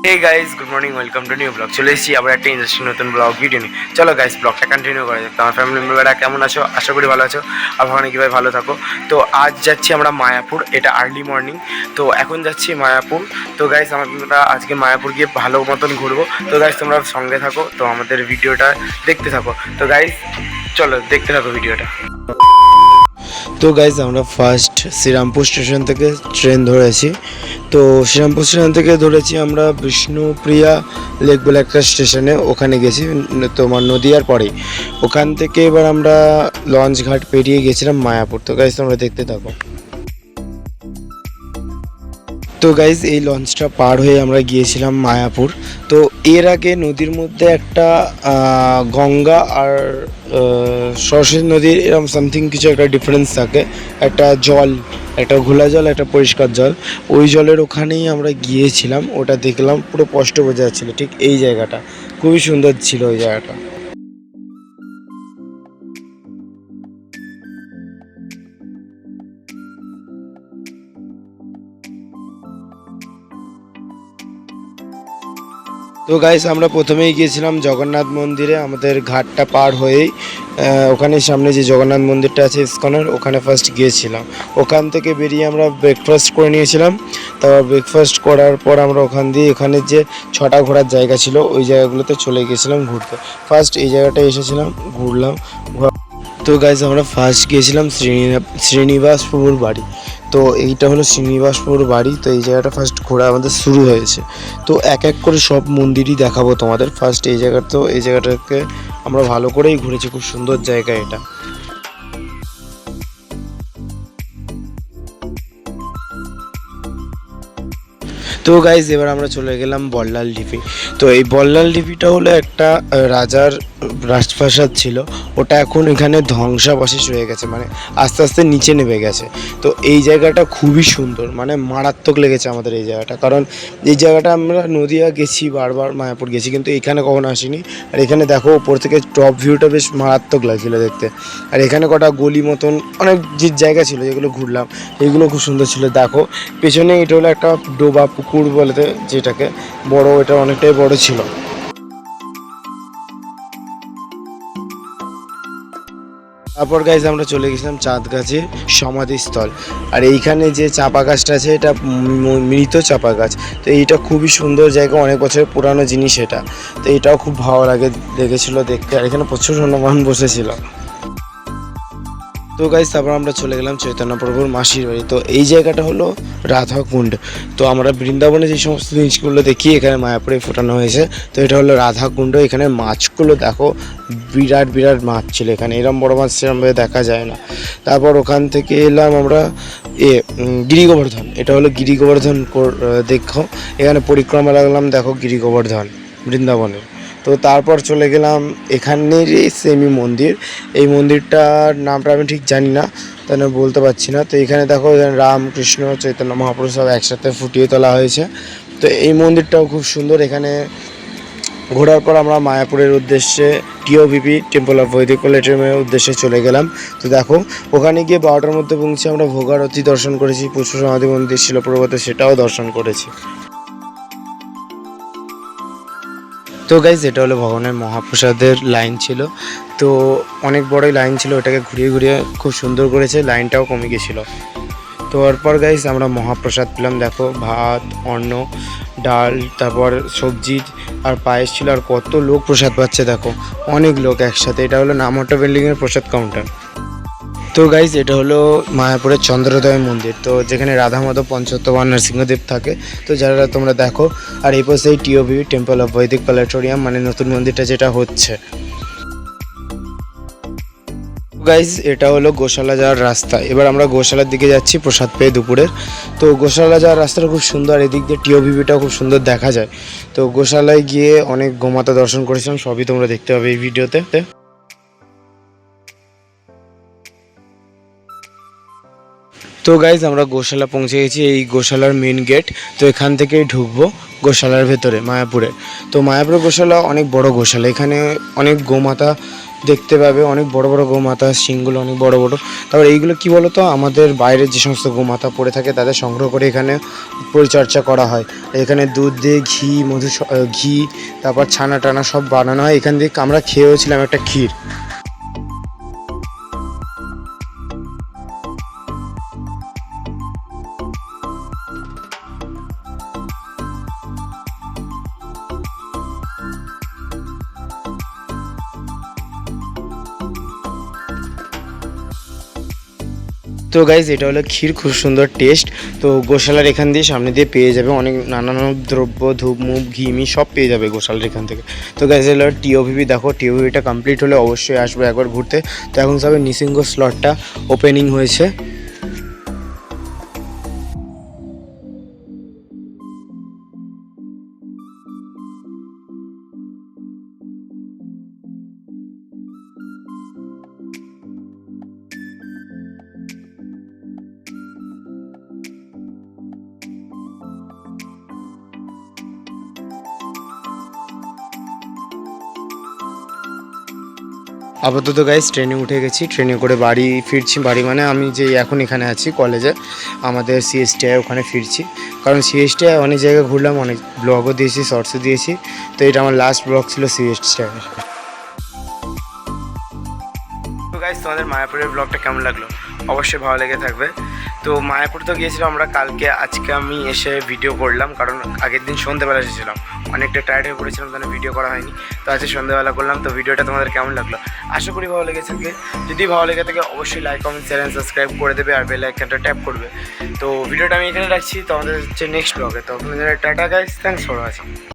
Hey guys good morning welcome to new blog চলে এসেছি আবার একটা ইন্টারেস্টিং নতুন ব্লগ ভিডিও নিয়ে। চলো গাইস ব্লগটা কন্টিনিউ করা যাক। তো আমার ফ্যামিলি মেম্বাররা কেমন আছো? আশা করি ভালো আছো আর ভগবান কীভাবে ভালো থাকো। তো আজ যাচ্ছি আমরা মায়াপুর, এটা আর্লি মর্নিং। তো এখন যাচ্ছি মায়াপুর। তো গাইস আমরা আজকে মায়াপুর গিয়ে ভালো মতন ঘুরবো। তো গাইস তোমরা সঙ্গে থাকো, তো আমাদের ভিডিওটা দেখতে থাকো। তো গাইস চলো দেখতে থাকো ভিডিওটা। তো গাইজ আমরা ফার্স্ট শ্রীরামপুর স্টেশন থেকে ট্রেন ধরেছি। তো শ্রীরামপুর স্টেশন থেকে ধরেছি আমরা বিষ্ণুপ্রিয়া লেক বলে একটা স্টেশনে, ওখানে গেছি তোমার নদীয়ার পরেই। ওখান থেকে এবার আমরা লঞ্চ ঘাট পেরিয়ে গেছিলাম মায়াপুর। তো গাইজ তোমরা দেখতে থাকো। তো গাইজ এই লঞ্চটা পার হয়ে আমরা গিয়েছিলাম মায়াপুর। তো এর আগে নদীর মধ্যে একটা গঙ্গা আর সরস্বতী নদীর এরকম সামথিং কিছু একটা ডিফারেন্স থাকে, একটা জল, একটা ঘোলা জল, একটা পরিষ্কার জল। ওই জলের ওখানেই আমরা গিয়েছিলাম, ওটা দেখলাম, পুরো স্পষ্ট বোঝা যাচ্ছিলো ঠিক এই জায়গাটা, খুবই সুন্দর ছিল ওই জায়গাটা। তো গাইস আমরা প্রথমেই গিয়েছিলাম জগন্নাথ মন্দিরে, আমাদের ঘাটটা পার হয়েই ওখানে সামনে যে জগন্নাথ মন্দিরটা আছে ইসকনের, ওখানে ফার্স্ট গিয়েছিলাম। ওখান থেকে বেরিয়ে আমরা ব্রেকফাস্ট করে নিয়েছিলাম। তারপর ব্রেকফাস্ট করার পর আমরা ওখান দিয়ে এখানে যে 6টা ঘোরার জায়গা ছিল ওই জায়গাগুলোতে চলে গিয়েছিলাম ঘুরতে। ফার্স্ট এই জায়গাটায় এসেছিলাম, ঘুরলাম। তো গাইজ আমরা ফার্স্ট গিয়েছিলাম শ্রীনিবাসপুর বাড়ি। তো এইটা হলো শ্রীনিবাসপুর বাড়ি। তো এই জায়গাটা ফার্স্ট ঘোরা আমাদের শুরু হয়েছে। তো এক এক করে সব মন্দিরই দেখাবো তোমাদের। ফার্স্ট এই জায়গাটা, তো এই জায়গাটাকে আমরা ভালো করেই ঘুরেছি, খুব সুন্দর জায়গা এটা। তো গাইজ এবার আমরা চলে গেলাম বল্লাল ঢিপি। তো এই বল্লাল ঢিপিটা হলো একটা রাজার রাজপ্রাসাদ ছিল, ওটা এখন এখানে ধ্বংসাবশেষ হয়ে গেছে, মানে আস্তে আস্তে নিচে নেমে গেছে। তো এই জায়গাটা খুবই সুন্দর, মানে মারাত্মক লেগেছে আমাদের এই জায়গাটা, কারণ এই জায়গাটা আমরা নদিয়া গেছি, বারবার মায়াপুর গেছি, কিন্তু এখানে কখনো আসিনি। আর এখানে দেখো উপর থেকে টপ ভিউটা বেশ মারাত্মক লাগছিল দেখতে। আর এখানে কটা গলি মতন অনেক যে জায়গা ছিল যেগুলো ঘুরলাম, এইগুলো খুব সুন্দর ছিল। দেখো পেছনে এটা হলো একটা ডোবা পুকুর বলতে যেটাকে, বড়, এটা অনেকটাই বড় ছিল। তারপর গাইজ আমরা চলে গেছিলাম চাঁদগাছির সমাধিস্থল। আর এইখানে যে চাপা গাছটা আছে এটা মৃত চাপা গাছ। তো এইটা খুবই সুন্দর জায়গা, অনেক বছরের পুরানো জিনিস এটা। তো এটাও খুব ভালো লেগেছিলো দেখতে। আর এখানে প্রচুর হনুমান বসেছিল। তো গাইজ তারপর আমরা চলে গেলাম চৈতন্য প্রভুর মাসির বাড়ি। তো এই জায়গাটা হলো রাধাকুণ্ড। তো আমরা বৃন্দাবনে যে সমস্ত জিনিসগুলো দেখি এখানে মায়াপুরে ফোটানো হয়েছে। তো এটা হলো রাধাকুণ্ড। এখানে মাছগুলো দেখো, বিরাট বিরাট মাছ ছিল এখানে, এরম বড় মাছ সেরমভাবে দেখা যায় না। তারপর ওখান থেকে এলাম আমরা গিরি গোবর্ধন। এটা হলো গিরি গোবর্ধন দেখো, এখানে পরিক্রমা লাগলাম, দেখো গিরি গোবর্ধন বৃন্দাবনের। তো তারপর চলে গেলাম এখানের সেমি মন্দির। এই মন্দিরটার নামটা আমি ঠিক জানি না, তাই বলতে পারছি না। তো এখানে দেখো রাম কৃষ্ণ চৈতন্য মহাপুরুষ সব একসাথে ফুটিয়ে তোলা হয়েছে। তো এই মন্দিরটাও খুব সুন্দর। এখানে ঘোরার পর আমরা মায়াপুরের উদ্দেশ্যে টিওভিপি টেম্পল অফ বৈদিক প্ল্যানেটেরিয়ামের উদ্দেশ্যে চলে গেলাম। তো দেখো ওখানে গিয়ে 12টার মধ্যে পৌঁছে আমরা ভোগারতি দর্শন করেছি, পুষ্প সমাধি মন্দির ছিল প্রভাতে, সেটাও দর্শন করেছি। তো গাইজ এটা হলো ভগবানের মহাপ্রসাদের লাইন ছিল। তো অনেক বড়ই লাইন ছিল, ওটাকে ঘুরিয়ে ঘুরিয়ে খুব সুন্দর করেছে, লাইনটাও কমে গেছিলো। তো তারপর গাইজ আমরা মহাপ্রসাদ পেলাম, দেখো ভাত, অন্ন, ডাল, তারপর সবজি আর পায়েস ছিল। আর কত লোক প্রসাদ পাচ্ছে দেখো, অনেক লোক একসাথে। এটা হলো নামহট্টা বিল্ডিংয়ের প্রসাদ কাউন্টার। তো গাইজ এটা হলো মায়াপুরের চন্দ্রোদয় মন্দির, তো যেখানে রাধা মাধব পঞ্চতত্ত্ব নরসিংহদেব থাকে। তো যারা তোমরা দেখো, আর এই পাশে টিওভি টেম্পল অফ বৈদিক প্ল্যানেটোরিয়াম, মানে নতুন মন্দিরটা যেটা হচ্ছে। গাইজ এটা হলো গোশালা যাওয়ার রাস্তা। এবার আমরা গোশালার দিকে যাচ্ছি প্রসাদ পেয়ে দুপুরের। তো গোশালা যাওয়ার রাস্তাটা খুব সুন্দর, এদিক দিয়ে টিওভিটাও খুব সুন্দর দেখা যায়। তো গোশালায় গিয়ে অনেক গোমাতা দর্শন করেছিলাম, সবই তোমরা দেখতে পাবে এই ভিডিওতে। তো গাইজ আমরা গোশালা পৌঁছে গেছি, এই গোশালার মেন গেট। তো এখান থেকেই ঢুকবো গোশালার ভেতরে মায়াপুরে। তো মায়াপুরের গোশালা অনেক বড় গোশালা, এখানে অনেক গোমাতা দেখতে পাবে, অনেক বড় বড় গোমাতা, শিংগুলো অনেক বড় বড়। তারপর এইগুলো কি বলো তো, আমাদের বাইরের যে সমস্ত গোমাতা পড়ে থাকে তাদের সংগ্রহ করে এখানে পরিচর্যা করা হয়। এখানে দুধ দিয়ে ঘি, ঘি, তারপর ছানা টানা সব বানানো হয়। এখান থেকে আমরা খেয়েওছিলাম একটা ক্ষীর। তো গাইজ এটা হলো ক্ষীর, খুব সুন্দর টেস্ট। তো গোশালার এখান দিয়ে সামনে দিয়ে পেয়ে যাবে অনেক নানান দ্রব্য, ধূপ মুপ, ঘি মি সব পেয়ে যাবে গোশালার এখান থেকে। তো গাইজ এলো টিওভিভি, দেখো টিওভিভিটা কমপ্লিট হলে অবশ্যই আসবে একবার ঘুরতে। তো এখন সবে নিসিংহ স্লটটা ওপেনিং হয়েছে। আপাতত গাইজ ট্রেনে উঠে গেছি, ট্রেনে করে বাড়ি ফিরছি। বাড়ি মানে আমি যে এখন এখানে আছি কলেজে, আমাদের সিএসটিআই ওখানে ফিরছি। কারণ সিএসটিআই অনেক জায়গায় ঘুরলাম, অনেক ব্লগও দিয়েছি, শর্টসও দিয়েছি। তো এটা আমার লাস্ট ব্লগ ছিল সিএসটিআইয়ের। তো গাইজ তোমাদের মায়াপুরের ব্লগটা কেমন লাগলো অবশ্যই ভালো লেগে থাকবে। তো মায়াপুর তো গিয়েছিলাম আমরা কালকে, আজকে আমি এসে ভিডিও করলাম, কারণ আগের দিন সন্ধ্যেবেলা এসেছিলাম, অনেকটা টায়ার্ড হয়ে পড়েছিলাম, তাহলে ভিডিও করা হয়নি। তো আজকে সন্ধ্যেবেলা করলাম। তো ভিডিওটা তোমাদের কেমন লাগলো আশা করি ভালো লেগেছে। যদি ভালো লেগে থাকে অবশ্যই like, comment, share and subscribe করে দেবে, আর বেল আইকনটা ট্যাপ করবে। তো ভিডিওটা আমি এখানে রাখছি, তো আমাদের হচ্ছে নেক্সট ব্লগে। তো আপনাদের tata guys, thanks for watching.